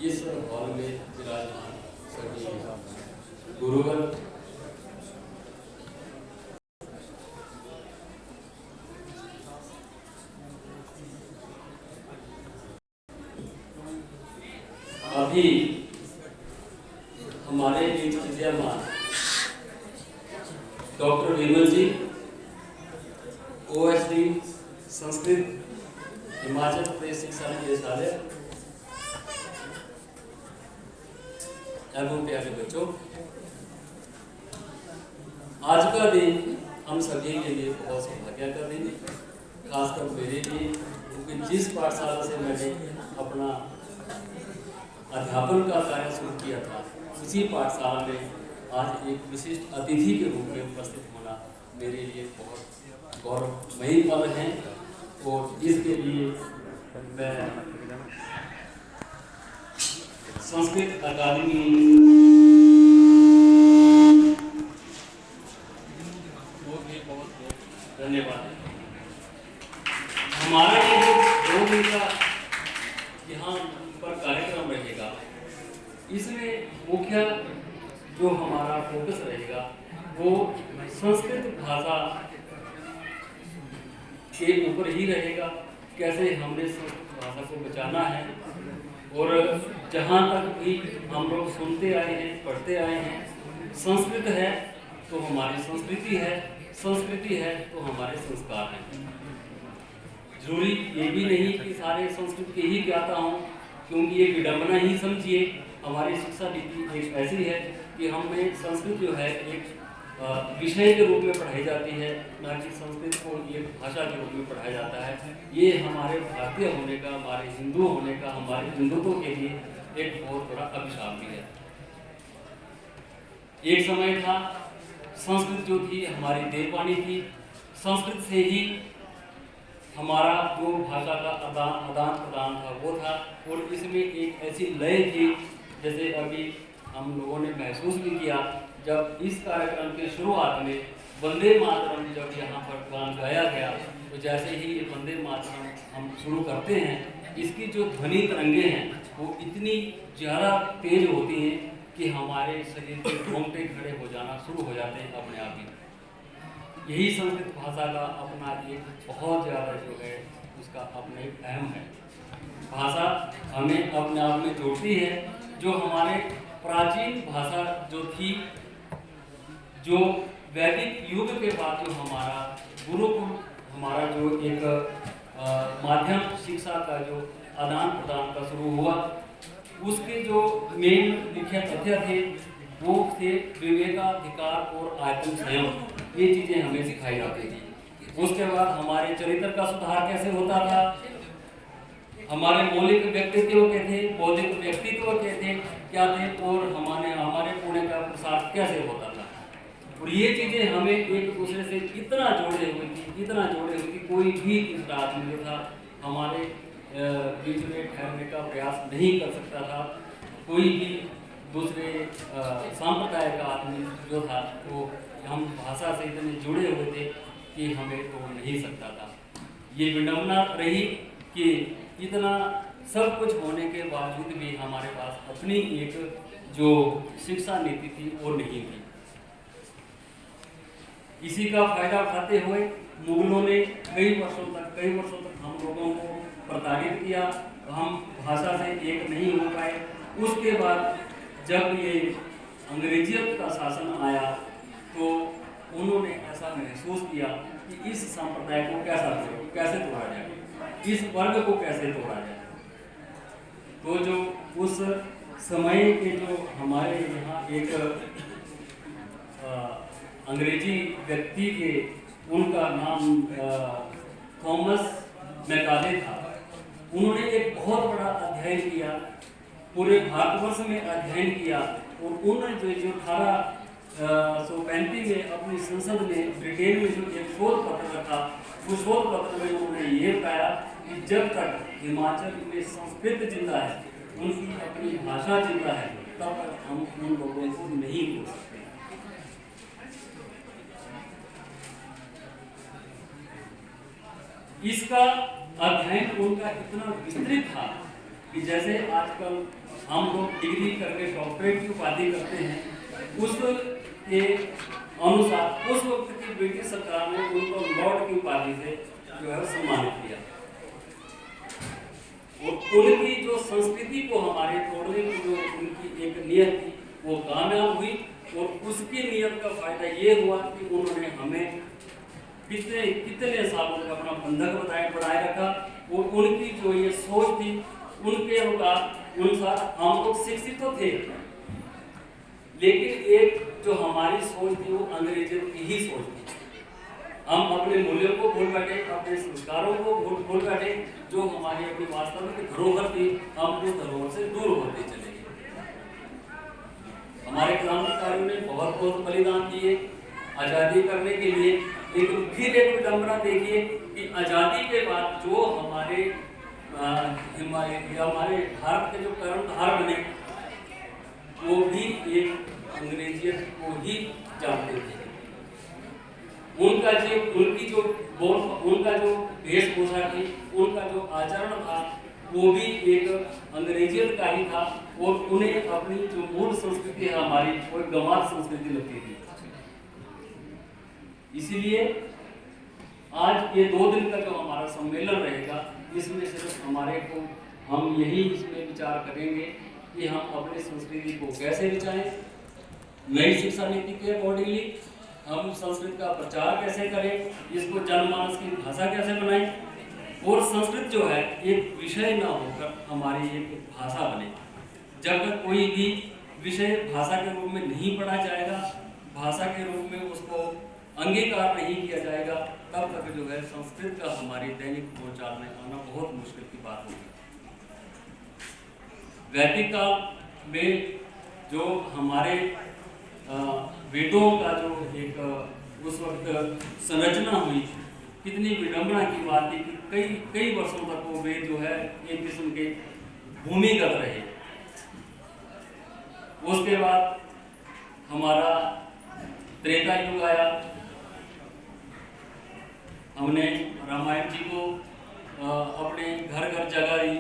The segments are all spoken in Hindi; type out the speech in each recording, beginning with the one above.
इस हॉल में विराजमान सभी गुरुगण, अभी हमारे बीच विद्यमान डॉक्टर विमल जी, ओएसडी संस्कृत हिमाचल प्रदेश शिक्षा निदेशालय, एवं प्यारे बच्चों, आज का दिन हम सभी के लिए बहुत सौभाग्य का दिन है, खासकर मेरे लिए, क्योंकि जिस पाठशाला से मैंने अपना अध्यापन का कार्य शुरू किया था, उसी पाठशाला में आज एक विशिष्ट अतिथि के रूप में उपस्थित होना मेरे लिए बहुत गौरवमयी पल है। और इसके लिए मैं संस्कृत अकादमी को भी बहुत बहुत धन्यवाद। हमारा ये जो 2 दिन का यहाँ पर कार्यक्रम रहेगा, इसमें मुख्य जो हमारा फोकस रहेगा वो संस्कृत भाषा के ऊपर ही रहेगा। कैसे हमने संस्कृत भाषा को बचाना है, और जहाँ तक भी हम लोग सुनते आए हैं, पढ़ते आए हैं, संस्कृत है तो हमारी संस्कृति है, संस्कृति है तो हमारे संस्कार हैं। जरूरी ये भी नहीं कि सारे संस्कृत के ही ज्ञाता हों, क्योंकि ये विडंबना ही समझिए। हमारी शिक्षा नीति एक ऐसी है कि हमें संस्कृत जो है एक विषय के रूप में पढ़ाई जाती है, ना कि संस्कृत को एक भाषा के रूप में पढ़ाया जाता है। ये हमारे भारतीय होने का, हमारे हिंदू होने का, हमारे हिंदुत्व के लिए एक बहुत बड़ा अभिशाप भी है। एक समय था संस्कृत जो थी हमारी देववाणी थी, संस्कृत से ही हमारा जो भाषा का आदान प्रदान था वो था, और इसमें एक ऐसी लय थी, जैसे अभी हम लोगों ने महसूस भी किया जब इस कार्यक्रम के शुरुआत में वंदे मातरम जब यहाँ पर गान गाया गया, तो जैसे ही ये वंदे मातरम हम शुरू करते हैं, इसकी जो ध्वनि तरंगे हैं वो इतनी ज़्यादा तेज होती हैं कि हमारे शरीर के रोंगटे खड़े हो जाना शुरू हो जाते हैं अपने आप ही। यही संस्कृत भाषा का अपना एक बहुत ज़्यादा जो है उसका अपना एक अहम है। भाषा हमें अपने आप में जोड़ती है। जो हमारे प्राचीन भाषा जो थी, जो वैदिक युग के बाद जो हमारा गुरुकुल, हमारा जो एक माध्यम शिक्षा का जो आदान प्रदान का शुरू हुआ, उसके जो मेन मुख्य तथ्य थे वो थे विवेकाधिकार और आत्म संयम। ये चीज़ें हमें सिखाई जाती थी। उसके बाद हमारे चरित्र का सुधार कैसे होता था, हमारे मौलिक व्यक्तित्व के थे, बौद्धिक व्यक्तित्व के थे क्या थे, और हमारे पुण्य का प्रसार कैसे होता था। और ये चीज़ें हमें एक दूसरे से इतना जोड़े हुए थी, कोई भी तीसरा आदमी जो था हमारे बीच में ठहरने का प्रयास नहीं कर सकता था। कोई भी दूसरे संप्रदाय का आदमी जो था वो हम भाषा से इतने जुड़े हुए थे कि हमें तोड़ नहीं सकता था। ये विडंबना रही कि इतना सब कुछ होने के बावजूद भी हमारे पास अपनी एक जो शिक्षा नीति थी वो नहीं थी। इसी का फायदा उठाते हुए मुगलों ने कई वर्षों तक हम लोगों को प्रताड़ित किया, हम भाषा से एक नहीं हो पाए। उसके बाद जब ये अंग्रेजियत का शासन आया तो उन्होंने ऐसा महसूस किया कि इस संप्रदाय को कैसे तोड़ा जाए, इस वर्ग को कैसे तोड़ा जाए। तो जो उस समय के जो हमारे यहाँ एक अंग्रेजी व्यक्ति के, उनका नाम थॉमस मैकाले था, उन्होंने एक बहुत बड़ा अध्ययन किया, पूरे भारतवर्ष में अध्ययन किया, और उन्होंने जो 1835 में अपनी संसद में ब्रिटेन में जो एक शोध पत्र रखा, उस शोध पत्र में उन्होंने ये बताया कि जब तक हिमाचल में संस्कृत जिंदा है, उनकी अपनी भाषा जिंदा है, तब तक हम उन लोगों को नहीं भूल सकते। इसका अध्ययन उनका इतना विस्तृत था कि जैसे आजकल हम लोग डिग्री करके डॉक्टरेट की उपाधि करते हैं, उसके अनुसार उस वक्त की ब्रिटिश सरकार ने उनको लॉर्ड की उपाधि से जो है सम्मानित किया। और उनकी जो संस्कृति को हमारे तोड़ने की जो उनकी एक नियत थी वो कामयाब हुई, और उसकी नियत का फायदा ये हुआ कि उन्होंने हमें कितने सालों तक अपना बंधक बढ़ाए रखा। और उनकी जो ये सोच थी, उनके अनुसार हम लोग शिक्षित तो थे, लेकिन एक जो हमारी सोच थी वो अंग्रेजों की ही सोच थी। हम अपने मूल्यों को भूल बैठे, अपने संस्कारों को भूल बैठे, जो हमारी अपनी वास्तविक धरोहर थी, हम उस धरोहर से दूर होते चले गए। हमारे क्रांतिकारियों ने बहुत बहुत बलिदान दिए आज़ादी करने के लिए, लेकिन फिर एक विडंबना देखिए कि आज़ादी के बाद जो हमारे भारत के जो कर्णधार बने वो भी एक अंग्रेजियत को ही जानते थे। उनका जो वेशभूषा थी, उनका जो आचरण था, वो भी एक अंग्रेजियत का ही था, और उन्हें अपनी जो मूल संस्कृति है हमारी, वो गंवार संस्कृति लगती थी। इसीलिए आज ये 2 दिन का जो हमारा सम्मेलन रहेगा, इसमें सिर्फ हमारे को हम यही इसमें विचार करेंगे कि हम अपनी संस्कृति को कैसे बचाएं, नई शिक्षा नीति के अकॉर्डिंगली हम संस्कृत का प्रचार कैसे करें, इसको जनमानस की भाषा कैसे बनाएं, और संस्कृत जो है एक विषय ना होकर हमारी एक भाषा बने। जब तक कोई भी विषय भाषा के रूप में नहीं पढ़ा जाएगा, भाषा के रूप में उसको अंगीकार नहीं किया जाएगा, तब तक जो है संस्कृत का हमारी दैनिक बोलचाल में आना बहुत मुश्किल की बात होगी। वैदिक काल में जो हमारे वेदों का जो एक उस वक्त संरचना हुई, कितनी विडंबना की बात थी कि कई वर्षों तक वो वेद जो है एक किस्म के भूमिगत रहे। उसके बाद हमारा त्रेता युग आया, हमने रामायण जी को अपने घर घर जगह दी।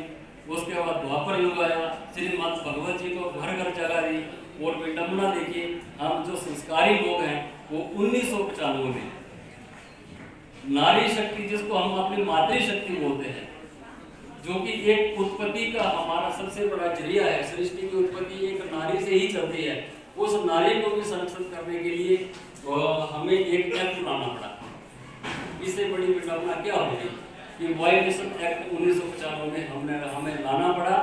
उसके बाद द्वापर युग आया, श्रीमद् भगवत जी को घर घर जगह दी। और विडंबना देखिए, हम जो संस्कारी लोग हैं वो 1995 में नारी शक्ति, जिसको हम अपनी मातृशक्ति बोलते हैं, जो कि एक उत्पत्ति का हमारा सबसे बड़ा जरिया है, सृष्टि की उत्पत्ति एक नारी से ही चलती है, उस नारी को भी संरक्षित करने के लिए हमें एक एक्ट लाना पड़ा। इससे बड़ी विडंबना क्या होगी कि वायलेशन एक्ट 1995 में हमें लाना पड़ा।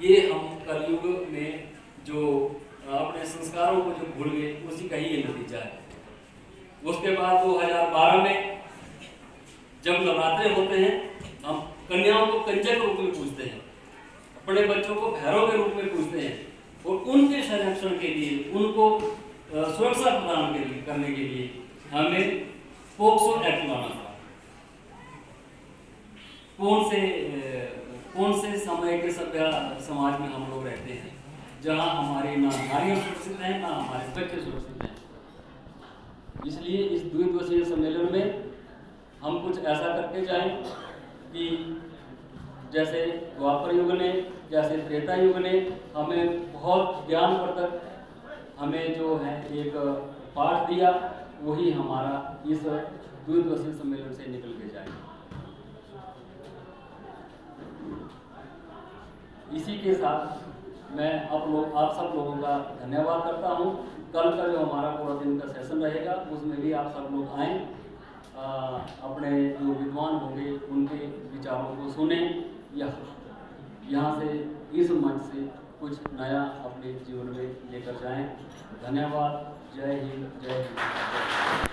ये हम कलयुग में जो अपने संस्कारों को जो भूल गए, उसी का ही ये नतीजा है। उसके बाद 2012 में जब नवरात्रे होते हैं, हम कन्याओं को कंजक रूप में पूजते हैं, अपने बच्चों को भैरव के रूप में पूजते हैं, और उनके संरक्षण के लिए, उनको सुरक्षा प्रदान करने के लिए हमें पोक्सो एक्ट लाना पड़ा। कौन से समय के सभ्य समाज में हम लोग रहते हैं, जहां हमारी ना नारियां सुरक्षित हैं, ना हमारे बच्चे सुरक्षित हैं। इसलिए इस द्विदिवसीय सम्मेलन में हम कुछ ऐसा करके जाएं कि जैसे द्वापर युग ने, जैसे त्रेता युग ने हमें बहुत ज्ञानवर्धक हमें जो है एक पाठ दिया, वही हमारा इस द्विदिवसीय सम्मेलन से निकल के जाए। इसी के साथ मैं आप सब लोगों का धन्यवाद करता हूँ। कल का जो हमारा पूरा दिन का सेशन रहेगा, उसमें भी आप सब लोग आएँ, अपने जो विद्वान होंगे उनके विचारों को सुने, या यहाँ से इस मंच से कुछ नया अपने जीवन में लेकर जाएं। धन्यवाद। जय हिंद, जय हिंद।